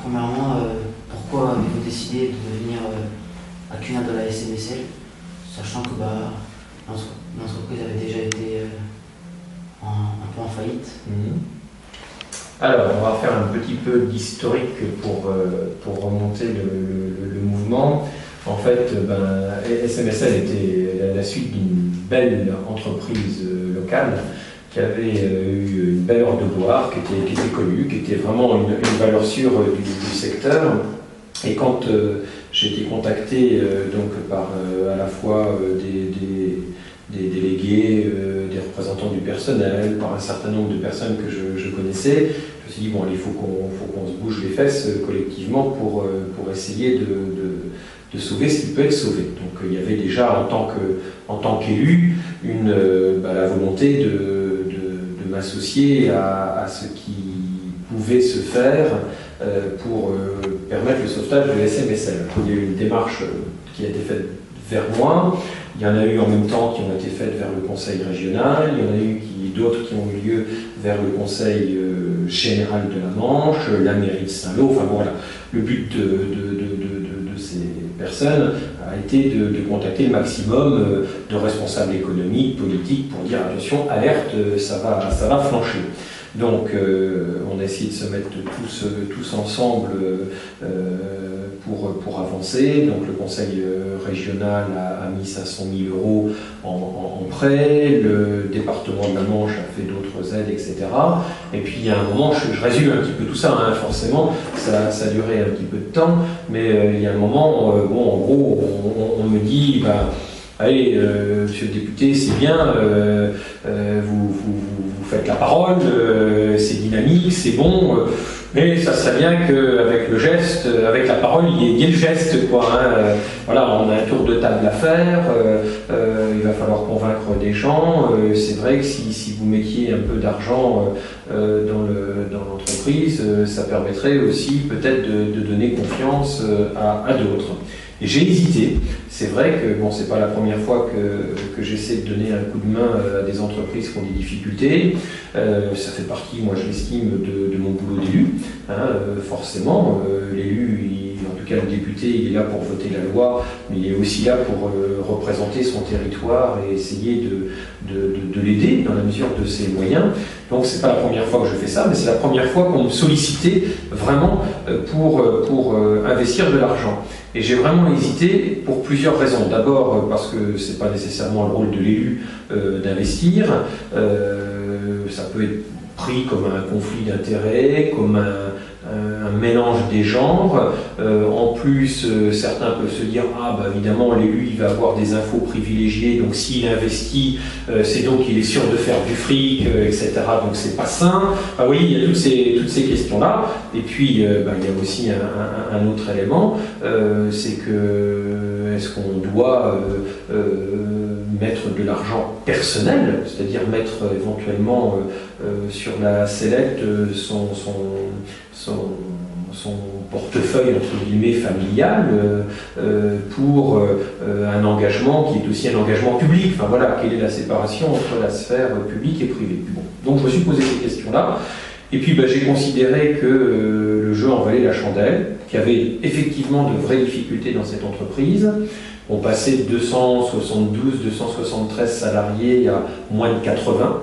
premièrement, pourquoi avez-vous décidé de devenir actionnaire de la SMSL, sachant que l'entreprise avait déjà été un peu en faillite? Alors, on va faire un petit peu d'historique pour remonter le mouvement. En fait, SMSL était la suite d'une belle entreprise locale qui avait eu une belle heure de gloire, qui était connue, qui était vraiment une valeur sûre du secteur. Et quand j'ai été contacté donc par à la fois des délégués, des représentants du personnel, par un certain nombre de personnes que je connaissais, je me suis dit, bon, il faut qu'on se bouge les fesses collectivement pour essayer de sauver ce qui peut être sauvé. Donc il y avait déjà, en tant qu'élu, la volonté de m'associer à ce qui pouvait se faire pour permettre le sauvetage de SMSL. Il y a eu une démarche qui a été faite vers moi. Il y en a eu en même temps qui ont été faites vers le conseil régional, il y en a eu d'autres qui ont eu lieu vers le conseil général de la Manche, la mairie de Saint-Lô, enfin voilà. Le but de ces personnes a été de contacter le maximum de responsables économiques, politiques, pour dire attention, alerte, ça va flancher. Donc on a essayé de se mettre tous ensemble pour avancer. Donc le conseil régional a mis 500 000 € en prêt, le département de la Manche a fait d'autres aides, etc. Et puis il y a un moment, je résume un petit peu tout ça, hein, forcément, ça a duré un petit peu de temps, mais il y a un moment, en gros, on me dit, allez, monsieur le député, c'est bien, vous faites la parole, c'est dynamique, c'est bon, mais ça serait bien qu'avec le geste, avec la parole, il y ait le geste, quoi. Hein. Voilà, on a un tour de table à faire, il va falloir convaincre des gens. C'est vrai que si vous mettiez un peu d'argent dans l'entreprise, ça permettrait aussi peut-être de donner confiance à d'autres. Et j'ai hésité. C'est vrai que c'est pas la première fois que j'essaie de donner un coup de main à des entreprises qui ont des difficultés. Ça fait partie, moi je l'estime, de mon boulot d'élu. Hein, forcément, l'élu, en tout cas le député, il est là pour voter la loi, mais il est aussi là pour représenter son territoire et essayer de l'aider dans la mesure de ses moyens. Donc c'est pas la première fois que je fais ça, mais c'est la première fois qu'on me sollicitait vraiment pour investir de l'argent. Et j'ai vraiment hésité pour plusieurs raisons. D'abord parce que c'est pas nécessairement le rôle de l'élu d'investir. Ça peut être pris comme un conflit d'intérêts, comme un mélange des genres. En plus, certains peuvent se dire évidemment l'élu il va avoir des infos privilégiées, donc s'il investit, c'est donc qu'il est sûr de faire du fric, etc. Donc c'est pas sain. Oui, il y a toutes ces questions-là. Et puis il y a aussi un autre élément, c'est que est-ce qu'on doit mettre de l'argent personnel, c'est-à-dire mettre éventuellement sur la sellette son portefeuille entre guillemets familial pour un engagement qui est aussi un engagement public. Enfin voilà, quelle est la séparation entre la sphère publique et privée. Bon. Donc je me suis posé ces questions-là. Et puis j'ai considéré que le jeu en valait la chandelle, qu'il y avait effectivement de vraies difficultés dans cette entreprise. On passait de 272, 273 salariés à moins de 80,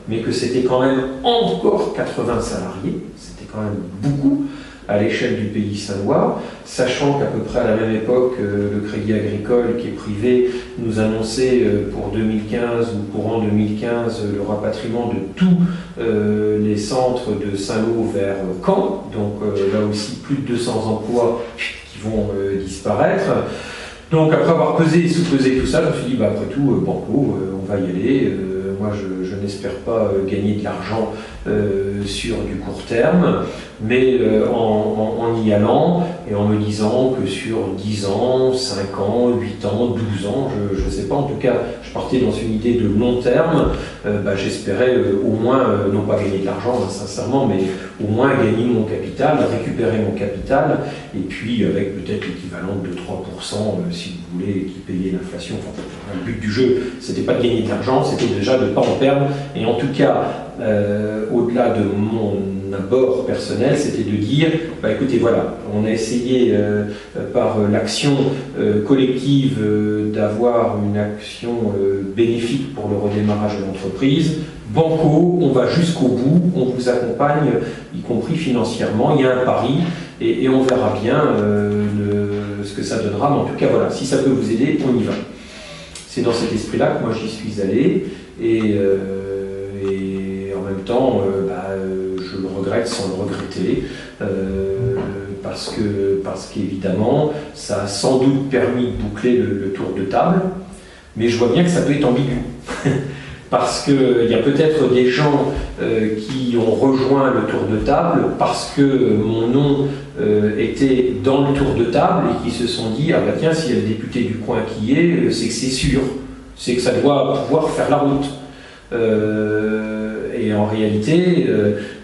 mais que c'était quand même encore 80 salariés, c'était quand même beaucoup à l'échelle du pays saint-lois, sachant qu'à peu près à la même époque, le Crédit Agricole, qui est privé, nous annonçait pour 2015 ou courant 2015 le rapatriement de tous les centres de Saint-Lô vers Caen, donc là aussi plus de 200 emplois qui vont disparaître. Donc après avoir pesé et sous-pesé tout ça, je me suis dit, après tout, banco, on va y aller. Moi, je n'espère pas gagner de l'argent sur du court terme, mais en y allant et en me disant que sur 10 ans, 5 ans, 8 ans, 12 ans, je ne sais pas, en tout cas, je partais dans une idée de long terme. J'espérais au moins, non pas gagner de l'argent, sincèrement, mais au moins gagner mon capital, récupérer mon capital, et puis avec peut-être l'équivalent de 3%, si vous voulez, qui payait l'inflation. Enfin, le but du jeu, c'était pas de gagner de l'argent, c'était déjà de ne pas en perdre, et en tout cas, au-delà de mon abord personnel, c'était de dire, bah, écoutez, voilà, on a essayé par l'action collective d'avoir une action bénéfique pour le redémarrage de l'entreprise. Banco, on va jusqu'au bout, on vous accompagne, y compris financièrement, il y a un pari, et on verra bien ce que ça donnera, mais en tout cas, voilà, si ça peut vous aider, on y va. C'est dans cet esprit-là que moi j'y suis allé, et en même temps, je le regrette sans le regretter, parce qu'évidemment, ça a sans doute permis de boucler le tour de table, mais je vois bien que ça peut être ambigu. Parce qu'il y a peut-être des gens qui ont rejoint le tour de table parce que mon nom était dans le tour de table et qui se sont dit « Ah bah tiens, s'il y a le député du coin qui est, c'est que c'est sûr, c'est que ça doit pouvoir faire la route ». Et en réalité,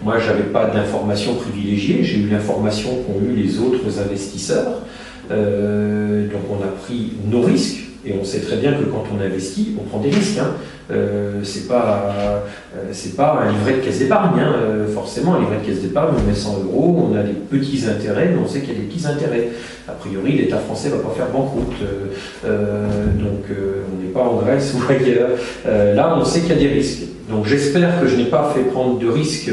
moi j'avais pas d'informations privilégiées, j'ai eu l'information qu'ont eu les autres investisseurs, donc on a pris nos risques. Et on sait très bien que quand on investit, on prend des risques. Hein. C'est pas un livret de caisse d'épargne. Hein. Forcément, un livret de caisse d'épargne, on met 100 €, on a des petits intérêts, mais on sait qu'il y a des petits intérêts. A priori, l'État français ne va pas faire banqueroute. Donc, on n'est pas en Grèce ou ailleurs. Là, on sait qu'il y a des risques. Donc, j'espère que je n'ai pas fait prendre de risques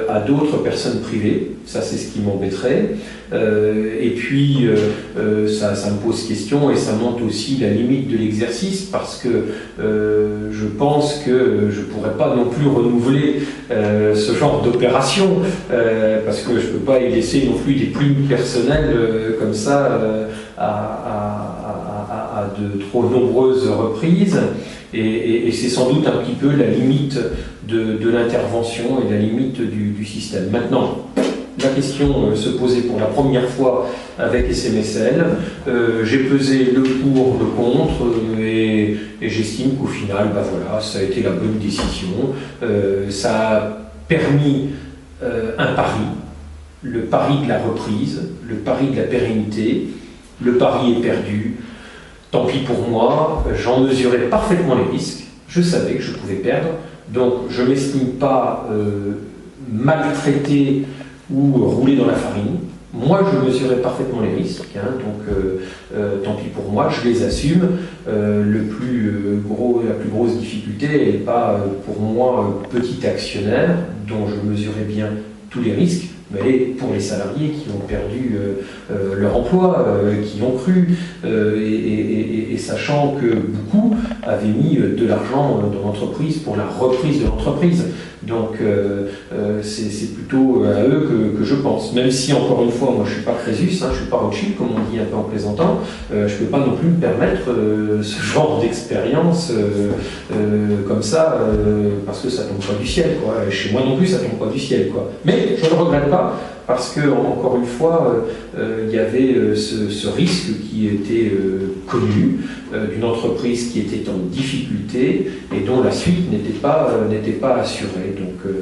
à d'autres personnes privées. Ça, c'est ce qui m'embêterait. Et puis, ça me pose question et ça montre aussi la limite de l'exercice parce que je pense que je ne pourrais pas non plus renouveler ce genre d'opération parce que je ne peux pas y laisser non plus des plumes personnelles comme ça à de trop nombreuses reprises. Et c'est sans doute un petit peu la limite de l'intervention et la limite du système. Maintenant, la question se posait pour la première fois avec SMSL. J'ai pesé le pour, le contre, et j'estime qu'au final, bah voilà, ça a été la bonne décision. Ça a permis un pari, le pari de la reprise, le pari de la pérennité. Le pari est perdu. Tant pis pour moi, j'en mesurais parfaitement les risques. Je savais que je pouvais perdre, donc je ne m'estime pas maltraité ou rouler dans la farine. Moi, je mesurais parfaitement les risques, hein, donc tant pis pour moi, je les assume. La plus grosse difficulté n'est pas pour moi petit actionnaire, dont je mesurais bien tous les risques, mais pour les salariés qui ont perdu leur emploi, qui ont cru, et sachant que beaucoup avaient mis de l'argent dans l'entreprise pour la reprise de l'entreprise. Donc c'est plutôt à eux que je pense. Même si, encore une fois, moi je ne suis pas Crésus, hein, je ne suis pas Rothschild, comme on dit un peu en plaisantant, je ne peux pas non plus me permettre ce genre d'expérience comme ça, parce que ça ne tombe pas du ciel, quoi. Et chez moi non plus, ça ne tombe pas du ciel, quoi. Mais je ne le regrette pas, parce que, encore une fois, il y avait ce risque qui était connu, d'une entreprise qui était en difficulté et dont la suite n'était pas assurée. Donc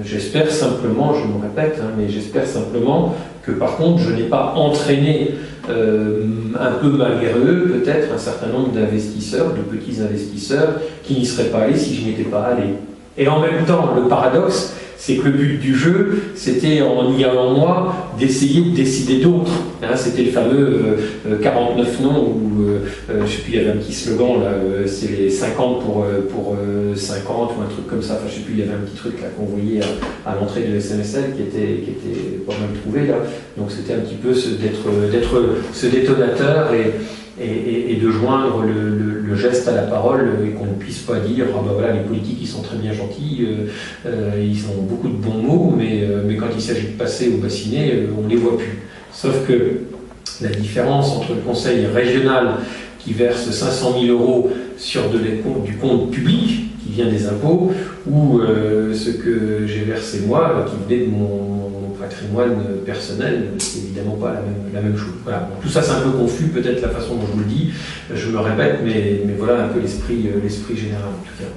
j'espère simplement, je me répète, hein, mais j'espère simplement que par contre je n'ai pas entraîné un peu malgré eux peut-être un certain nombre d'investisseurs, de petits investisseurs qui n'y seraient pas allés si je n'y étais pas allé. Et en même temps, le paradoxe, c'est que le but du jeu, c'était en y allant moi, d'essayer de décider d'autres. Hein, c'était le fameux 49 noms où, je ne sais plus, il y avait un petit slogan, là, c'est les 50 pour 50 ou un truc comme ça. Enfin, je ne sais plus, il y avait un petit truc là qu'on voyait à l'entrée de SMSL qui était pas mal trouvé là. Donc c'était un petit peu d'être ce détonateur et de joindre le geste à la parole et qu'on ne puisse pas dire « Ah ben voilà, les politiques ils sont très bien gentils, ils ont beaucoup de bons mots, mais quand il s'agit de passer au bassinet, on ne les voit plus ». Sauf que la différence entre le conseil régional qui verse 500 000 € sur du compte public, qui vient des impôts, ou ce que j'ai versé moi, qui venait de mon patrimoine personnel, c'est évidemment pas la même chose. Voilà. Bon, tout ça c'est un peu confus, peut-être la façon dont je vous le dis, je me répète, mais voilà un peu l'esprit général en tout cas.